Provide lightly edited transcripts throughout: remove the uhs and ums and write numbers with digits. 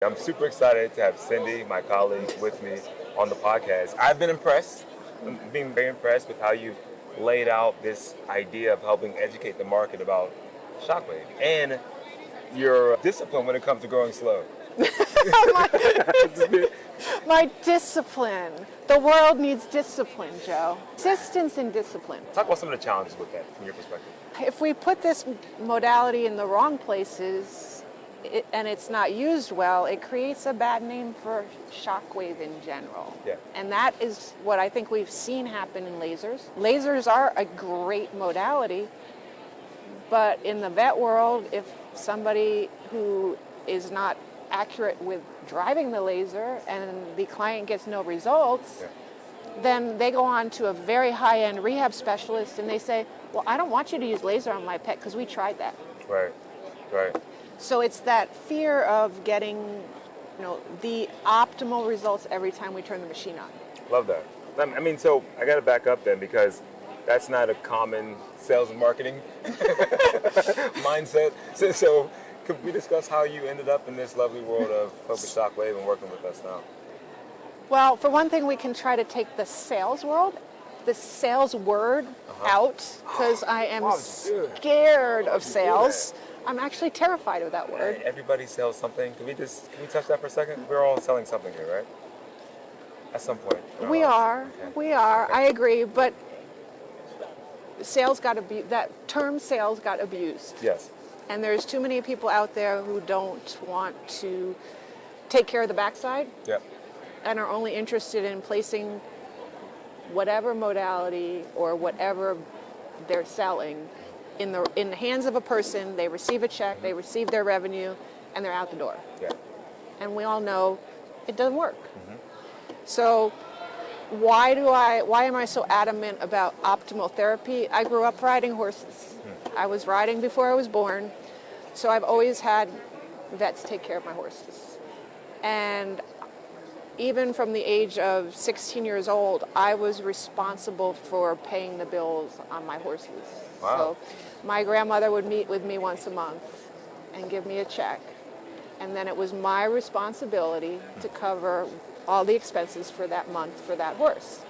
I'm super excited to have Cindy, my colleague, with me on the podcast. I've been impressed. I'm being very impressed with how you've laid out this idea of helping educate the market about Shockwave and your discipline when it comes to growing slow. My discipline. The world needs discipline, Joe. Persistence and discipline. Talk about some of the challenges with that from your perspective. If we put this modality in the wrong places and it's not used well, it creates a bad name for Shockwave in general. Yeah. And that is what I think we've seen happen in lasers. Lasers are a great modality, but in the vet world, if somebody who is not accurate with driving the laser and the client gets no results, then they go on to a very high-end rehab specialist and they say, well, I don't want you to use laser on my pet because we tried that. Right. So it's that fear of getting, the optimal results every time we turn the machine on. Love that. I mean, so I got to back up then because that's not a common sales and marketing mindset. So could we discuss how you ended up in this lovely world of Focus Shockwave and working with us now? Well, for one thing, we can try to take the sales world, the sales word out, because I am scared of sales. I'm actually terrified of that word. Everybody sells something. Can we touch that for a second? We're all selling something here, right? At some point. We are. I agree, but sales that term sales got abused. Yes. And there's too many people out there who don't want to take care of the backside. Yep. And are only interested in placing whatever modality or whatever they're selling in the hands of a person. They receive a check, they receive their revenue, and they're out the door. Yeah. And we all know it doesn't work. So why am I so adamant about optimal therapy? I grew up riding horses. I was riding before I was born, so I've always had vets take care of my horses. And even from the age of 16 years old, I was responsible for paying the bills on my horses. Wow. So my grandmother would meet with me once a month and give me a check. And then it was my responsibility to cover all the expenses for that month for that horse.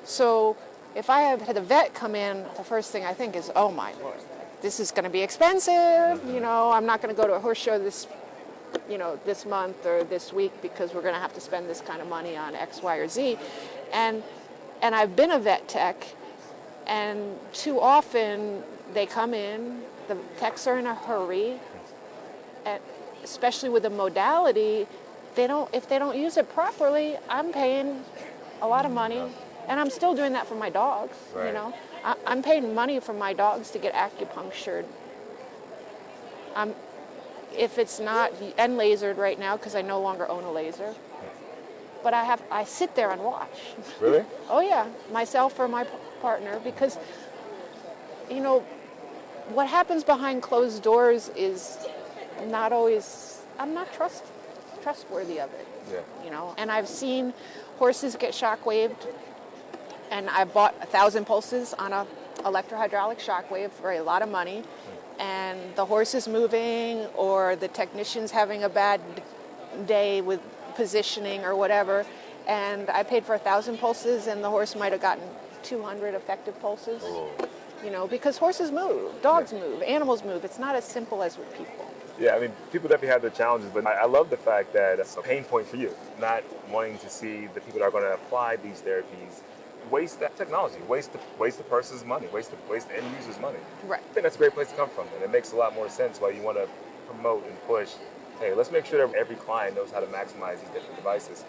So if I have had a vet come in, the first thing I think is, oh my Lord, this is going to be expensive. I'm not going to go to a horse show this month or this week because we're going to have to spend this kind of money on X, Y, or Z. And I've been a vet tech, and too often they come in, the techs are in a hurry, and especially with a modality, if they don't use it properly, I'm paying a lot of money, and I'm still doing that for my dogs. Right. I'm paying money for my dogs to get acupunctured. If it's not, and lasered right now because I no longer own a laser. But I sit there and watch. Really? Oh yeah, myself or my partner, because what happens behind closed doors is not always. I'm not trustworthy of it. Yeah. And I've seen horses get shockwaved, and I bought 1,000 pulses on a electrohydraulic shockwave for a lot of money. And the horse is moving, or the technician's having a bad day with positioning or whatever, and I paid for 1,000 pulses, and the horse might have gotten 200 effective pulses. Because horses move, dogs move, animals move. It's not as simple as with people. Yeah, I mean, people definitely have their challenges, but I love the fact that it's a pain point for you, not wanting to see the people that are going to apply these therapies waste that technology, waste the person's money, waste the end user's money. Right. I think that's a great place to come from, and it makes a lot more sense why you want to promote and push. Hey, let's make sure that every client knows how to maximize these different devices.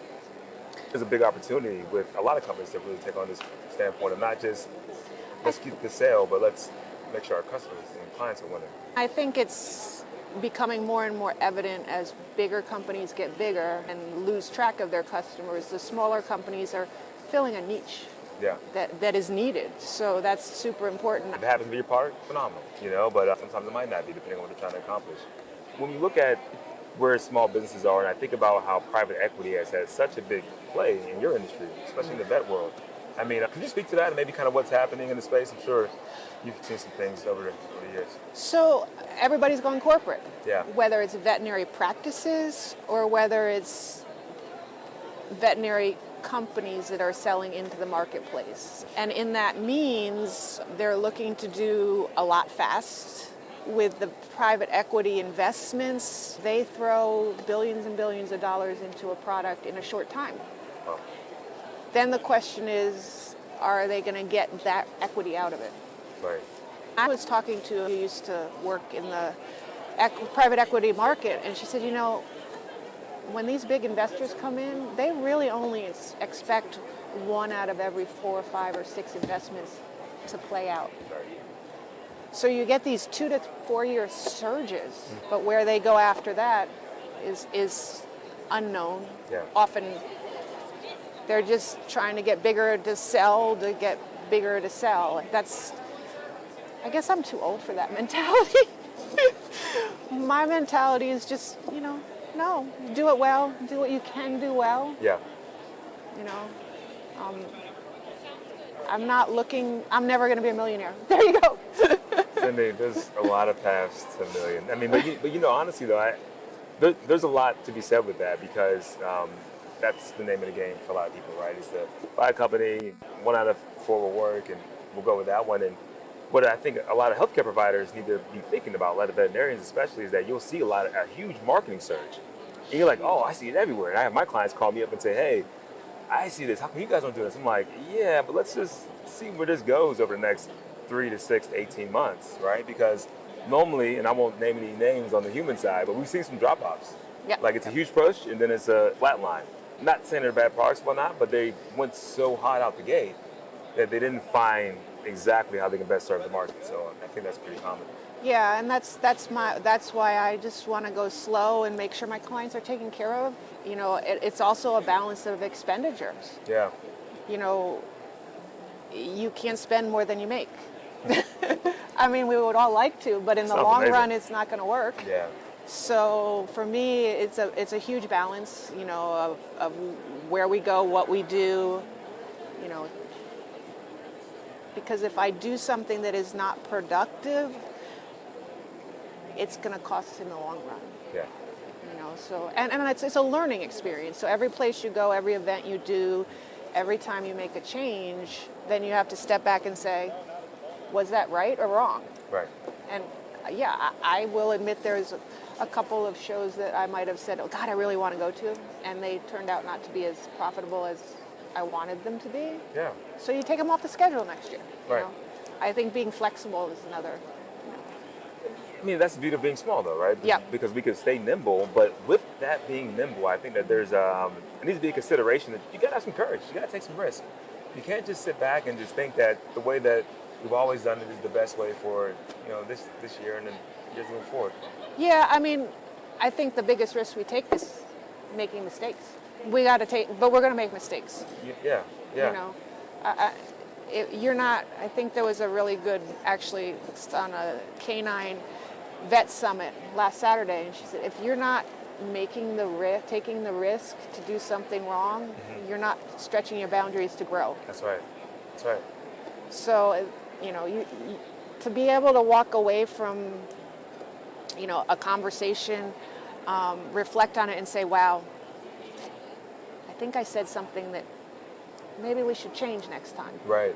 There's a big opportunity with a lot of companies that really take on this standpoint of not just let's keep the sale, but let's make sure our customers and clients are winning. I think it's becoming more and more evident as bigger companies get bigger and lose track of their customers. The smaller companies are filling a niche. Yeah. That is needed. So that's super important. If it happens to be your part, phenomenal, but sometimes it might not be, depending on what they're trying to accomplish. When we look at where small businesses are, and I think about how private equity has had such a big play in your industry, especially in the vet world, I mean, could you speak to that and maybe kind of what's happening in the space? I'm sure you've seen some things over the years. So everybody's going corporate. Yeah. Whether it's veterinary practices or whether it's veterinary companies that are selling into the marketplace. And in that means they're looking to do a lot fast. With the private equity investments, they throw billions and billions of dollars into a product in a short time. Oh. Then the question is, are they going to get that equity out of it? Right. I was talking to who used to work in the private equity market, and she said, you know, when these big investors come in, they really only expect 1 out of every 4 or 5 or 6 investments to play out. Right. So you get these 2 to 4 year surges, but where they go after that is unknown. Yeah. Often they're just trying to get bigger to sell, to get bigger to sell. I guess I'm too old for that mentality. My mentality is just, you know, no, do it well, do what you can do well. Yeah. You know, I'm never going to be a millionaire. There you go. Cindy, there's a lot of paths to a million. I mean, but you know, honestly though, there's a lot to be said with that because that's the name of the game for a lot of people, right? Is to buy a company, 1 out of 4 will work, and we'll go with that one. And what I think a lot of healthcare providers need to be thinking about, a lot of veterinarians especially, is that you'll see a huge marketing surge. And you're like, oh, I see it everywhere. And I have my clients call me up and say, hey, I see this. How come you guys don't do this? I'm like, yeah, but let's just see where this goes over the next 3 to 6 to 18 months, right? Because normally, and I won't name any names on the human side, but we've seen some drop-offs. Yep. Like it's a huge push and then it's a flat line. Not saying they're bad products or not, but they went so hot out the gate that they didn't find exactly how they can best serve the market. So I think that's pretty common. Yeah, and that's why I just want to go slow and make sure my clients are taken care of. You know, it's also a balance of expenditures. Yeah. You know, you can't spend more than you make. I mean, we would all like to, but in the long run, it's not going to work. Yeah. So for me, it's a huge balance. You know, of where we go, what we do. You know, because if I do something that is not productive, it's going to cost in the long run. Yeah. You know, so and it's a learning experience. So every place you go, every event you do, every time you make a change, then you have to step back and say, was that right or wrong? Right. And yeah, I will admit there's a couple of shows that I might have said, oh God, I really want to go to, and they turned out not to be as profitable as I wanted them to be. Yeah. So you take them off the schedule next year. Right. You know? I think being flexible is another. I mean, that's the beauty of being small, though, right? Yeah. Because we can stay nimble, but with that being nimble, I think that there's it needs to be a consideration that you got to have some courage. You got to take some risk. You can't just sit back and just think that the way that we've always done it is the best way for this year and then just move forward. Yeah, I mean, I think the biggest risk we take is making mistakes. We got to but we're going to make mistakes. Yeah. You know, you're not. I think there was a really good, actually, on a canine vet summit last Saturday, and she said, if you're not taking the risk to do something wrong, you're not stretching your boundaries to grow. That's right. That's right. So, you know, you to be able to walk away from, you know, a conversation, reflect on it and say, wow, I think I said something that maybe we should change next time. Right.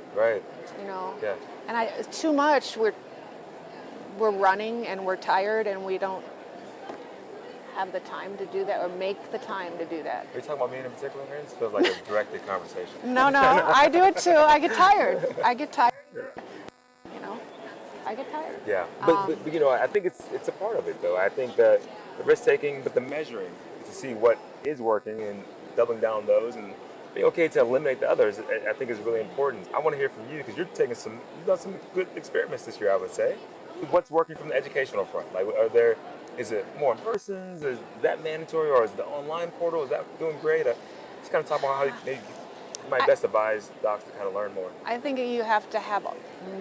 You know? Yeah. And too much, we're running and we're tired and we don't have the time to do that or make the time to do that. Are you talking about me in particular, man? This feels like a directed conversation. No, I do it too. I get tired. You know, I get tired. Yeah, but you know, I think it's a part of it though. I think that the risk taking, but the measuring to see what is working and doubling down on those and being okay to eliminate the others, I think is really important. I want to hear from you because you've done some good experiments this year, I would say. What's working from the educational front? Like, is it more in person? Is that mandatory, or is the online portal, is that doing great? Just kind of talk about how you might best advise docs to kind of learn more. I think you have to have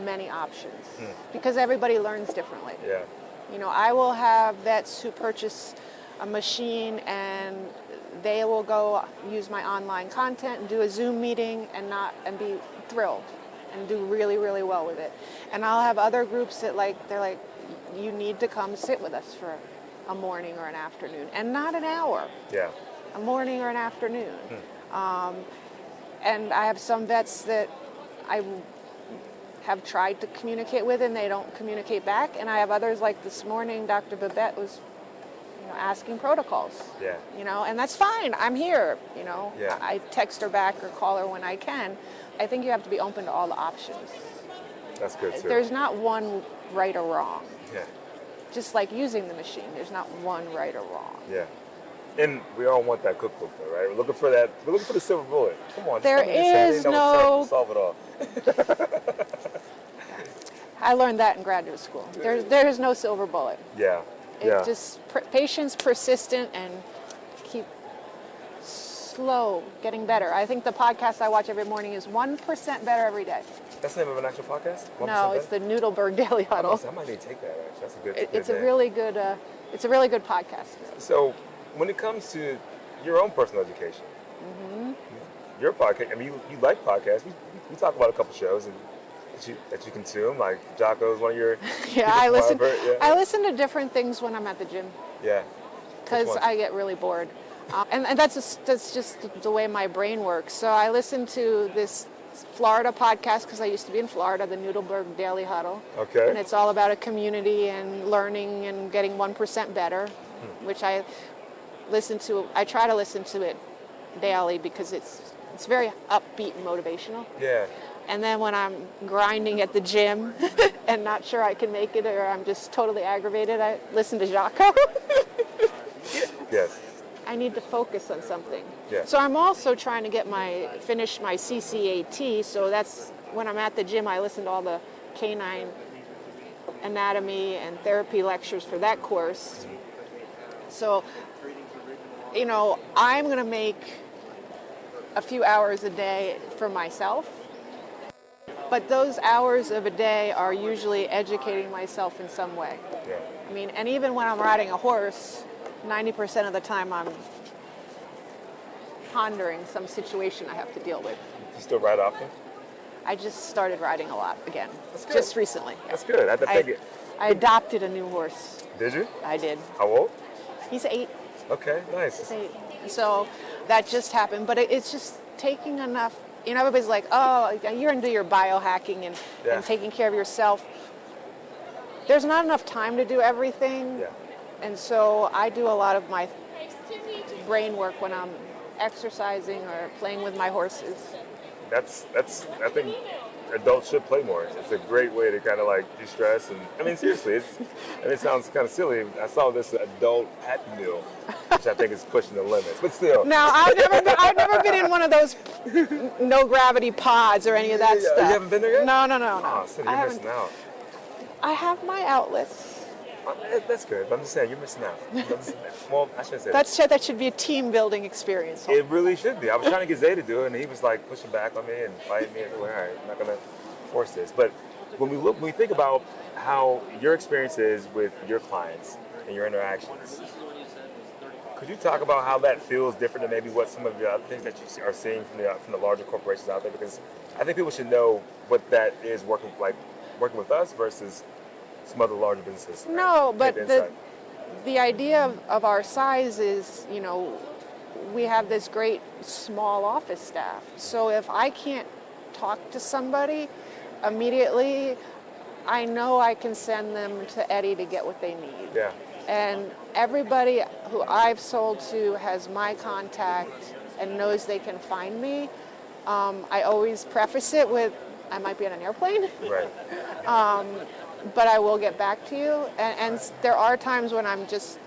many options because everybody learns differently. Yeah. You know, I will have vets who purchase a machine and they will go use my online content and do a Zoom meeting and be thrilled and do really, really well with it. And I'll have other groups that they're like, you need to come sit with us for a morning or an afternoon, and not an hour. Yeah. A morning or an afternoon. And I have some vets that I have tried to communicate with and they don't communicate back. And I have others, like this morning, Dr. Babette was asking protocols. Yeah. And that's fine. I'm here. Yeah. I text her back or call her when I can. I think you have to be open to all the options. That's good too. There's not one right or wrong. Yeah. Just like using the machine, there's not one right or wrong. Yeah. And we all want that cookbook though, right? We're looking for the silver bullet. Come on. There is no... solve it all. I learned that in graduate school. There is no silver bullet. Yeah. It just patience, persistent, and keep slow, getting better. I think the podcast I watch every morning is 1% better every day. That's the name of an actual podcast? No, it's the Noodleberg Daily Huddle. I might need to take that. Actually, that's a good. It's a really good. It's a really good podcast. So, when it comes to your own personal education, your podcast. I mean, you like podcasts. We talk about a couple shows that you consume. Like Jocko's one of your. Yeah, I listen. Yeah. I listen to different things when I'm at the gym. Yeah. Because I get really bored, and that's just the way my brain works. So I listen to this Florida podcast because I used to be in Florida, the Noodleberg Daily Huddle. Okay. And it's all about a community and learning and getting 1% better, which I listen to. I try to listen to it daily because it's very upbeat and motivational. Yeah. And then when I'm grinding at the gym and not sure I can make it, or I'm just totally aggravated, I listen to Jocko. Yes. I need to focus on something. Yeah. So I'm also trying to finish my CCAT. So that's when I'm at the gym, I listen to all the canine anatomy and therapy lectures for that course. So, I'm going to make a few hours a day for myself. But those hours of a day are usually educating myself in some way. Yeah. I mean, and even when I'm riding a horse, 90% of the time I'm pondering some situation I have to deal with. You still ride often? I just started riding a lot again. That's good. Just recently. Yeah. That's good. I adopted a new horse. Did you? I did. How old? He's 8. Okay, nice. He's 8. So that just happened, but it's just taking enough. Everybody's like, oh, you're into your biohacking and taking care of yourself. There's not enough time to do everything. Yeah. And so I do a lot of my brain work when I'm exercising or playing with my horses. That's I think adults should play more. It's a great way to kind of like de-stress. And I mean, seriously, it sounds kind of silly. I saw this adult Happy Meal, which I think is pushing the limits, but still. Now, I've never been in one of those no gravity pods or any of that stuff. You haven't been there yet? No. Oh, so you're missing out. I have my outlets. That's good, but I'm just saying, you're missing out. Well, I shouldn't say that. That should be a team-building experience. It really should be. I was trying to get Zay to do it, and he was like pushing back on me and fighting me. All right, I'm not going to force this. But when we think about how your experience is with your clients and your interactions, could you talk about how that feels different than maybe what some of the other things that you are seeing from the larger corporations out there? Because I think people should know what that is working with us versus some other larger businesses. No, but the idea of our size is, we have this great small office staff. So if I can't talk to somebody immediately, I know I can send them to Eddie to get what they need. Yeah. And everybody who I've sold to has my contact and knows they can find me. I always preface it with, I might be on an airplane. Right. But I will get back to you. And there are times when I'm just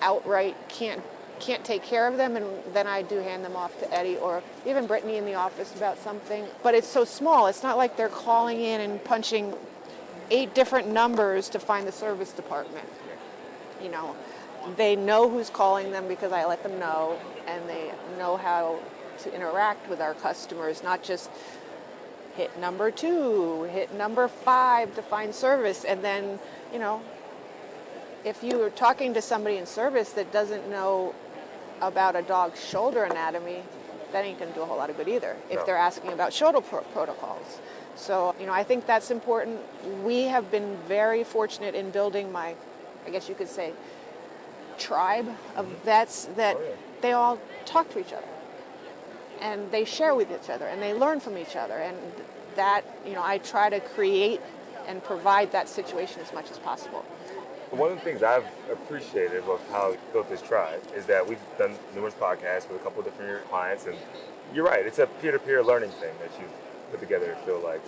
outright can't take care of them, and then I do hand them off to Eddie or even Brittany in the office about something. But it's so small. It's not like they're calling in and punching 8 different numbers to find the service department. They know who's calling them because I let them know, and they know how to interact with our customers, not just hit number 2, hit number 5 to find service. And then, if you are talking to somebody in service that doesn't know about a dog's shoulder anatomy, that ain't going to do a whole lot of good either if No. they're asking about shoulder protocols. So, I think that's important. We have been very fortunate in building my, I guess you could say, tribe of vets that Oh, yeah. they all talk to each other and they share with each other and they learn from each other. And that, I try to create and provide that situation as much as possible. One of the things I've appreciated about how we built this tribe is that we've done numerous podcasts with a couple of different clients, and you're right, it's a peer-to-peer learning thing that you've put together, I feel like.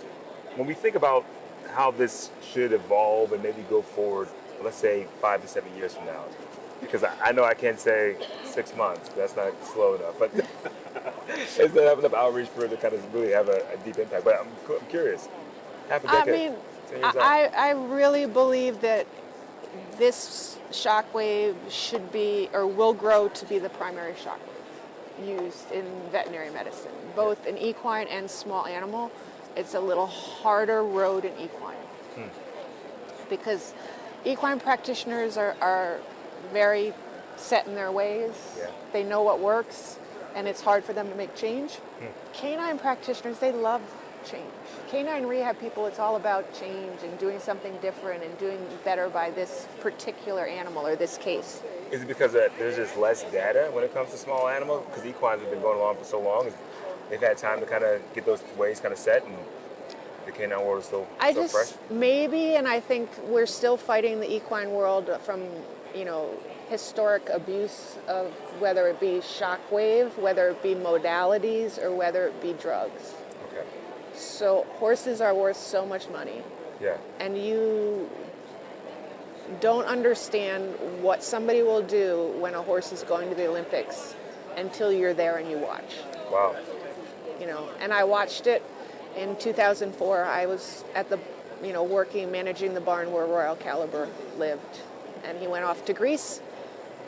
When we think about how this should evolve and maybe go forward, let's say 5 to 7 years from now, because I know I can't say 6 months, that's not slow enough, but it's not have enough outreach for it to kind of really have a deep impact. But I'm curious, half a decade, I mean, 10 years out. I really believe that this shockwave should be or will grow to be the primary shockwave used in veterinary medicine, both in equine and small animal. It's a little harder road in equine because equine practitioners are very set in their ways. Yeah. They know what works, and it's hard for them to make change. Canine practitioners, they love change. Canine rehab people, it's all about change and doing something different and doing better by this particular animal or this case. Is it because there's just less data when it comes to small animals? Because equines have been going along for so long, they've had time to kind of get those ways kind of set, and the canine world is still fresh? Maybe, and I think we're still fighting the equine world from, historic abuse of whether it be shockwave, whether it be modalities, or whether it be drugs. Okay. So horses are worth so much money, Yeah. and you don't understand what somebody will do when a horse is going to the Olympics until you're there and you watch. Wow. And I watched it in 2004. I was at the, managing the barn where Royal Caliber lived, and he went off to Greece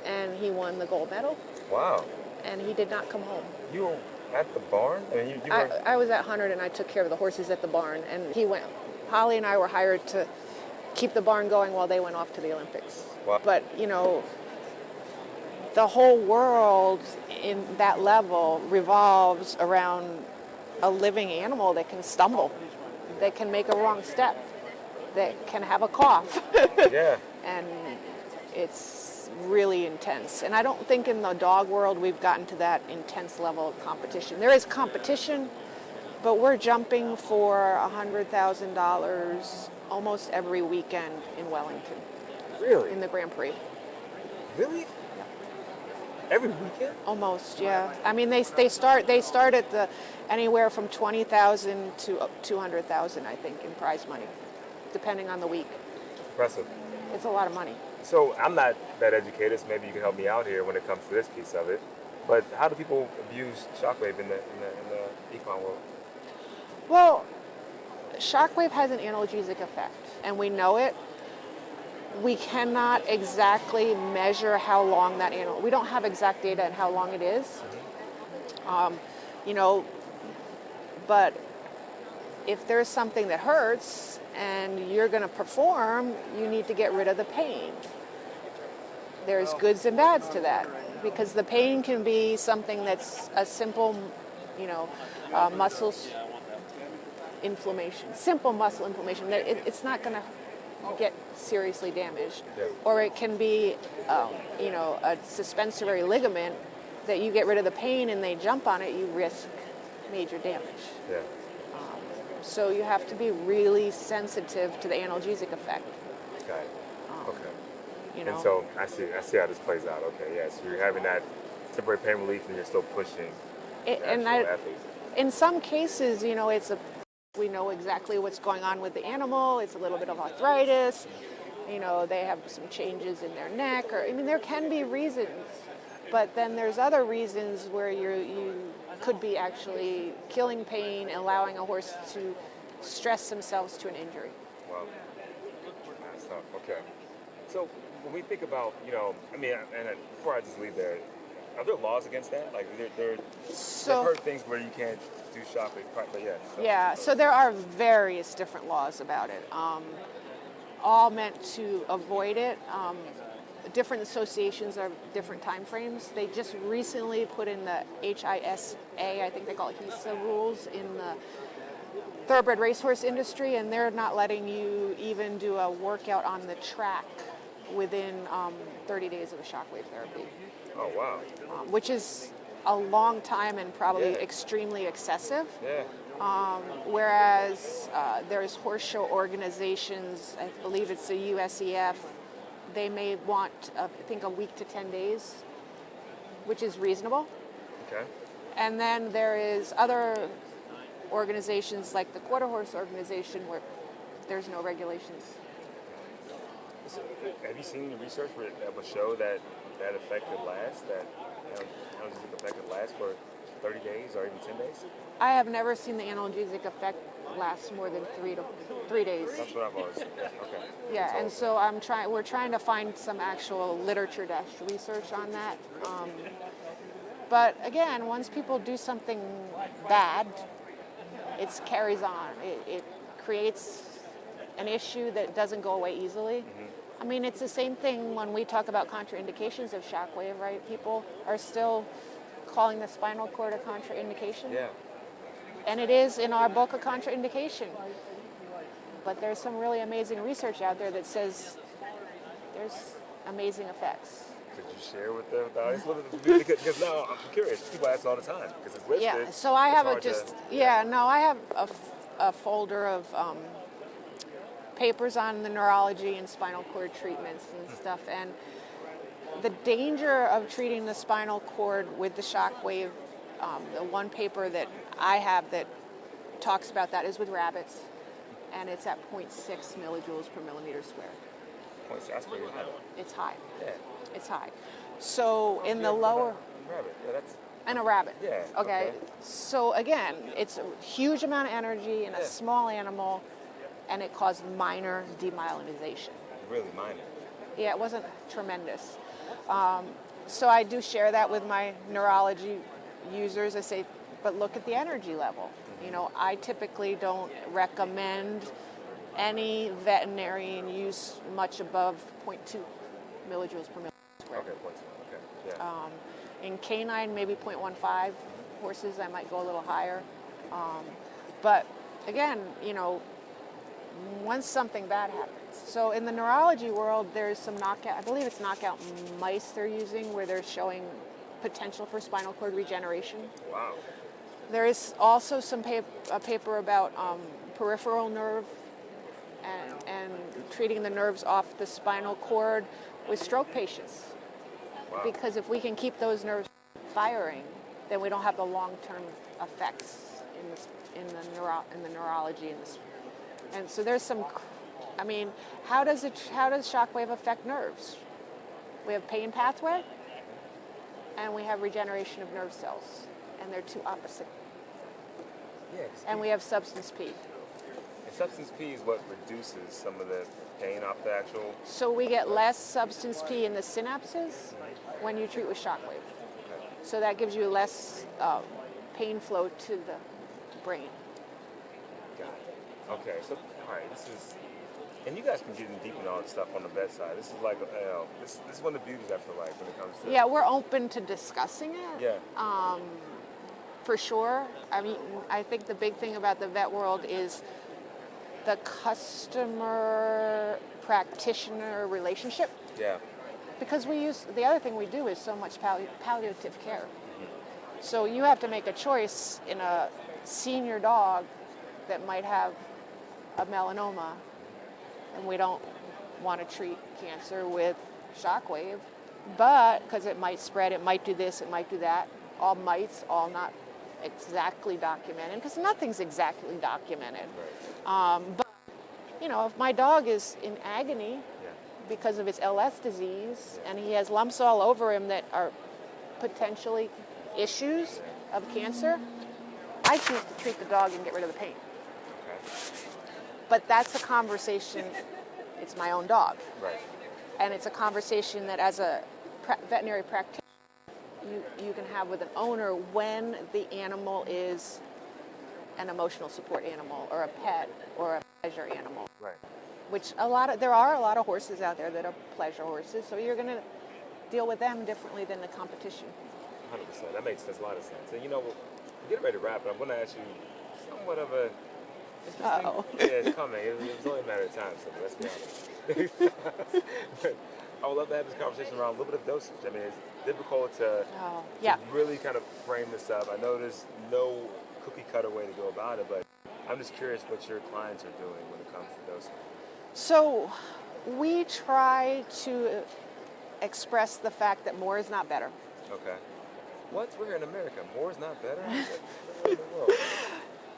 and he won the gold medal, Wow. and he did not come home. You were at the barn? I mean, you were... I was at Hunter and I took care of the horses at the barn, and he went. Holly and I were hired to keep the barn going while they went off to the Olympics. Wow. But, the whole world in that level revolves around a living animal that can stumble, that can make a wrong step, that can have a cough. Yeah. And it's really intense. And I don't think in the dog world we've gotten to that intense level of competition. There is competition, but we're jumping for $100,000 almost every weekend in Wellington. Really? In the Grand Prix. Really? Yeah. Every weekend? Almost, yeah. I mean, they start at the anywhere from 20,000 to 200,000, I think, in prize money, depending on the week. Impressive. It's a lot of money. So I'm not that educated, so maybe you can help me out here when it comes to this piece of it. But how do people abuse shockwave in the equine world? Well, shockwave has an analgesic effect, and we know it. We cannot exactly measure how long that animal. We don't have exact data on how long it is. But if there's something that hurts and you're going to perform, you need to get rid of the pain. There's goods and bads to that, because the pain can be something that's a simple, muscle inflammation, simple muscle inflammation. It's not going to get seriously damaged. Yeah. Or it can be, a suspensory ligament that you get rid of the pain and they jump on it, you risk major damage. Yeah. So you have to be really sensitive to the analgesic effect. Got it. Okay. And so I see how this plays out. Okay, yeah. So you're having that temporary pain relief, and you're still pushing the actual athletes. In some cases, we know exactly what's going on with the animal. It's a little bit of arthritis. They have some changes in their neck, there can be reasons. But then there's other reasons where you could be actually killing pain and allowing a horse to stress themselves to an injury. Wow. That's tough. Okay. So when we think about, before I just leave there, are there laws against that? Like, I've heard things where you can't do shockwave, but yeah. Yeah, so there are various different laws about it, all meant to avoid it. different associations are different time frames. They just recently put in the HISA, I think they call it HISA rules in the thoroughbred racehorse industry, and they're not letting you even do a workout on the track within 30 days of a shockwave therapy. Oh, wow. Which is a long time and probably Yeah. extremely excessive. Yeah. Whereas there's horse show organizations, I believe it's the USEF, they may want, I think, a week to 10 days, which is reasonable. Okay. And then there is other organizations like the quarter horse organization where there's no regulations. So, have you seen the research that would show that effect could last, that analgesic effect could last for 30 days or even 10 days? I have never seen the analgesic effect last more than 3 days. That's what I've always, yeah, okay. Yeah, That's and awesome. so we're trying to find some actual literature research on that. But again, once people do something bad, it carries on. It creates an issue that doesn't go away easily. I mean, it's the same thing when we talk about contraindications of shockwave, right? People are still calling the spinal cord a contraindication. Yeah. And it is, in our book, a contraindication. But there's some really amazing research out there that says there's amazing effects. Could you share with the audience a little bit? Because now I'm curious. People ask all the time because it's listed. Yeah, so I have I have a folder of papers on the neurology and spinal cord treatments and stuff. And the danger of treating the spinal cord with the shockwave, the one paper that I have that talks about that is with rabbits, and it's at 0.6 millijoules per millimeter square. That's pretty high. It's high. Yeah. It's high. So in the lower... Rabbit. Yeah, that's... And a rabbit. Yeah. Okay. So again, it's a huge amount of energy in a small animal, and it caused minor demyelinization. Really minor. Yeah, it wasn't tremendous. So I do share that with my neurology users. I say, but look at the energy level. You know, I typically don't recommend any veterinarian use much above 0.2 millijoules per millimeter square. Okay, 0.2. Okay. Yeah. In canine, maybe 0.15. Horses, I might go a little higher. But again, you know, once something bad happens. So in the neurology world, there's some knockout, I believe it's knockout mice they're using where they're showing potential for spinal cord regeneration. Wow. There is also a paper about peripheral nerve and treating the nerves off the spinal cord with stroke patients. Wow. Because if we can keep those nerves firing, then we don't have the long-term effects in the neurology and so there's some. I mean, how does shockwave affect nerves? We have pain pathway, and we have regeneration of nerve cells, and they're two opposite. Yeah. And we have substance P. And substance P is what reduces some of the pain off the actual... So we get less substance P in the synapses when you treat with shockwave. Okay. So that gives you less pain flow to the brain. Got it. Okay, so, all right, this is... And you guys can get in deep in all this stuff on the vet side. This is like, this is one of the beauties I feel like when it comes to... Yeah, we're open to discussing it. Yeah. For sure. I mean, I think the big thing about the vet world is the customer practitioner relationship. Yeah. Because the other thing we do is so much palliative care. So you have to make a choice in a senior dog that might have a melanoma, and we don't want to treat cancer with shockwave, but because it might spread, it might do this, it might do that. All mites, all not exactly documented, because nothing's exactly documented. Right. But, you know, if my dog is in agony Yeah. because of his LS disease, and he has lumps all over him that are potentially issues of cancer, I choose to treat the dog and get rid of the pain. Okay. But that's a conversation, it's my own dog. Right. And it's a conversation that as a veterinary practitioner, you can have with an owner when the animal is an emotional support animal or a pet or a pleasure animal. Right. which there are a lot of horses out there that are pleasure horses, so you're going to deal with them differently than the competition. 100%. That makes sense, a lot of sense. And we're getting ready to wrap, but I'm going to ask you somewhat of a Uh-oh. yeah, it's coming. It was only a matter of time, so let's be honest. I would love to have this conversation around a little bit of dosage. I mean, it's difficult to really kind of frame this up. I know there's no cookie cutter way to go about it, but I'm just curious what your clients are doing when it comes to dosing. So we try to express the fact that more is not better. Okay. What? We're here in America. More is not better? Where in the world?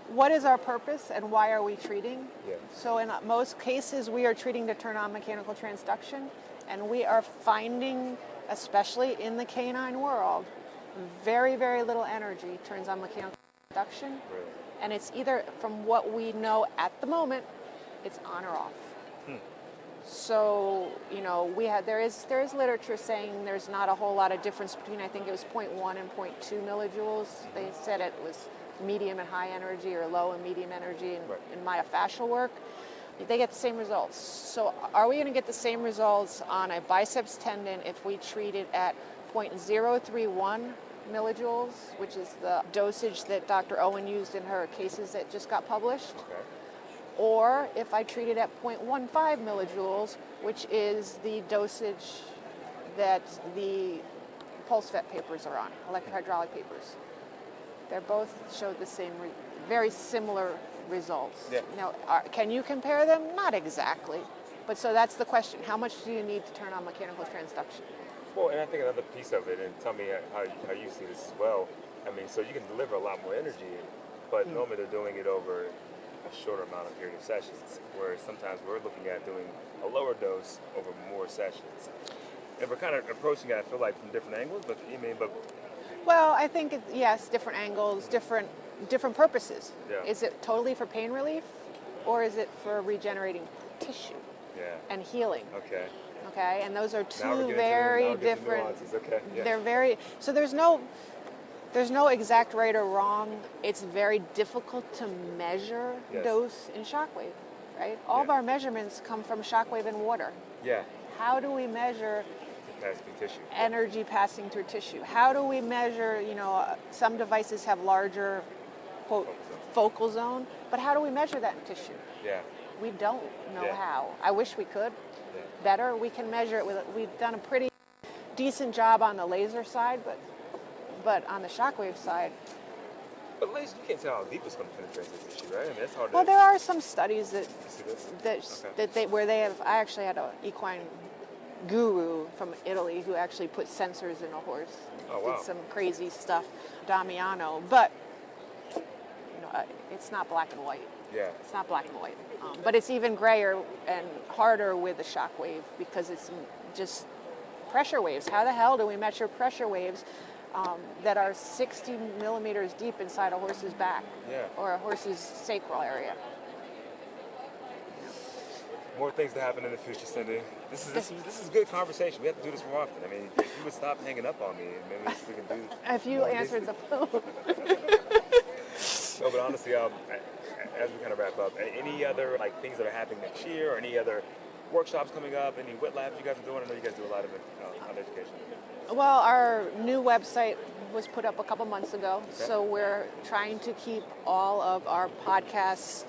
What is our purpose and why are we treating? Yeah. So in most cases, we are treating to turn on mechanical transduction, and we are finding, especially in the canine world, very, very little energy turns on mechanical transduction. Really? And it's either, from what we know at the moment, it's on or off. So, there is literature saying there's not a whole lot of difference between, I think it was 0.1 and 0.2 millijoules. They said it was medium and high energy or low and medium energy in myofascial work. They get the same results. So are we going to get the same results on a biceps tendon if we treat it at 0.031 millijoules, which is the dosage that Dr. Owen used in her cases that just got published? Okay. Or if I treat it at 0.15 millijoules, which is the dosage that the PulseVet papers are on, electrohydraulic papers. They both showed the same, very similar results. Yeah. Now, can you compare them? Not exactly. But so that's the question. How much do you need to turn on mechanical transduction? Well, and I think another piece of it, and tell me how you see this as well. I mean, so you can deliver a lot more energy, but normally they're doing it over a shorter amount of period of sessions, whereas sometimes we're looking at doing a lower dose over more sessions. And we're kind of approaching it, I feel like, from different angles, but Well, I think, yes, different angles, different purposes. Yeah. Is it totally for pain relief, or is it for regenerating tissue and healing? Okay. Okay, and those are Now we're two getting very to different. nuances. Okay. Yeah. They're very, so there's no exact right or wrong. It's very difficult to measure dose in Shockwave, right? All of our measurements come from Shockwave and water. Yeah. How do we measure Passing through tissue. energy passing through tissue? How do we measure, some devices have larger, quote, focal zone, but how do we measure that in tissue? Yeah. We don't know how. I wish we could. Yeah. Better. We can measure it we've done a pretty decent job on the laser side, but on the Shockwave side. But laser, you can't tell how deep it's going to penetrate the tissue, right? I mean, it's hard to. Well, there are some studies You see this? where they have. I actually had an equine guru from Italy who actually put sensors in a horse. Oh, wow. Did some crazy stuff, Damiano, but it's not black and white. Yeah. It's not black and white, but it's even grayer and harder with the Shockwave because it's just pressure waves. How the hell do we measure pressure waves that are 60 millimeters deep inside a horse's back or a horse's sacral area? More things to happen in the future, Cindy. This is good conversation. We have to do this more often. I mean, if you would stop hanging up on me, maybe we can do. If you answered the phone. No, but honestly, as we kind of wrap up, any other things that are happening next year, or any other workshops coming up, any wet labs you guys are doing? I know you guys do a lot of it on education. Well, our new website was put up a couple months ago, so we're trying to keep all of our podcasts,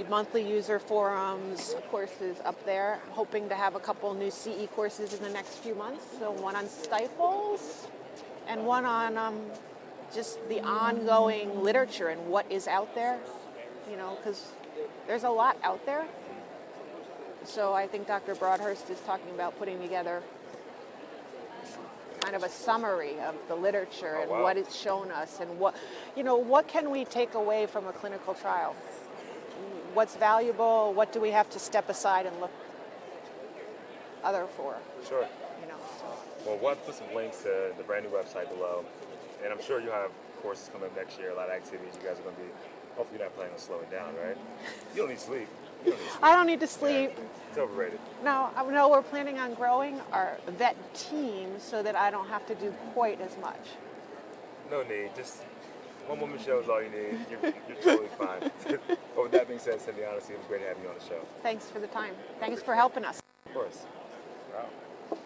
monthly user forums, courses up there, hoping to have a couple new CE courses in the next few months. So one on stifles and one on just the ongoing literature and what is out there, because there's a lot out there. So I think Dr. Broadhurst is talking about putting together kind of a summary of the literature and what it's shown us and what can we take away from a clinical trial? What's valuable? What do we have to step aside and look other for? Sure. So. Well, we'll have to put some links to the brand new website below. And I'm sure you'll have courses coming up next year, a lot of activities. You guys are going to be, hopefully you're not planning on slowing down, right? You don't need sleep. I don't need to sleep. Yeah, it's overrated. No, we're planning on growing our vet team so that I don't have to do quite as much. No need. Just One woman show is all you need. You're totally fine. But with that being said, Cindy, honestly, it was great having you on the show. Thanks for the time. Thanks for helping us. Of course.